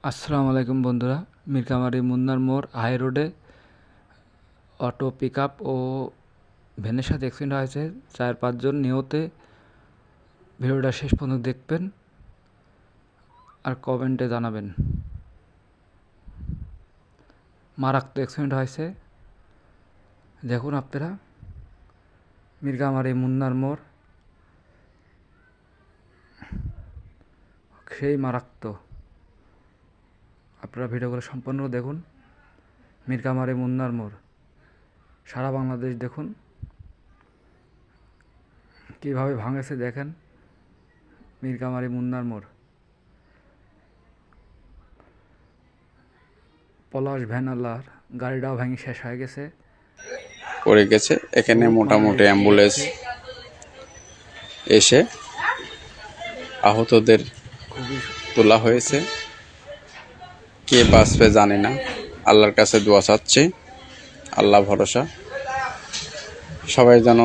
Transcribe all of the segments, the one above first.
আসসালামু আলাইকুম বন্ধুরা, মিরকামারি মুন্নার মোড় হাই রোডে অটো পিকআপ ও ভ্যানের সাথে অ্যাক্সিডেন্ট হয়েছে। 4-5 জন নিহতে। ভিডিওটা শেষ পর্যন্ত দেখবেন আর কমেন্টে জানাবেন। মারাত্মক অ্যাক্সিডেন্ট হয়েছে, দেখুন আপনারা। মিরকামারি মুন্নার মোড় সেই মারাত্মক। আপনারা ভিডিওগুলো সম্পূর্ণ দেখুন। মিরকামারি মুন্নার মোড় সারা বাংলাদেশ দেখুন কীভাবে ভাঙেছে, দেখেন। মিরকামারি মুন্নার মোড় পলাশ ভ্যানালার গাড়িটাও ভেঙে শেষ হয়ে গেছে, পড়ে গেছে। এখানে মোটামুটি অ্যাম্বুলেন্স এসে আহতদের খুবই তোলা হয়েছে। কে বাঁচবে জানি না, আল্লাহর কাছে দোয়া চাচ্ছি, আল্লাহ ভরসা। সবাই যেন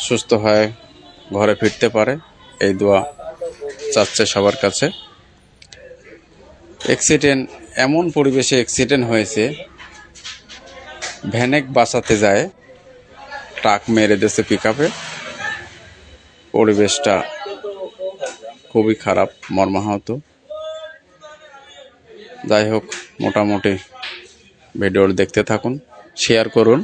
সুস্থ হয়ে ঘরে ফিরতে পারে, এই দোয়া চাচ্ছে সবার কাছে। অ্যাক্সিডেন্ট, এমন পরিবেশে অ্যাক্সিডেন্ট হয়েছে, ভ্যানেক বাঁচাতে যায় ট্রাক মেরে দিয়েছে পিকআপে। পরিবেশটা খুবই খারাপ, মর্মাহত। যাই হোক, মোটামুটি ভিডিও দেখতে থাকুন, শেয়ার করুন।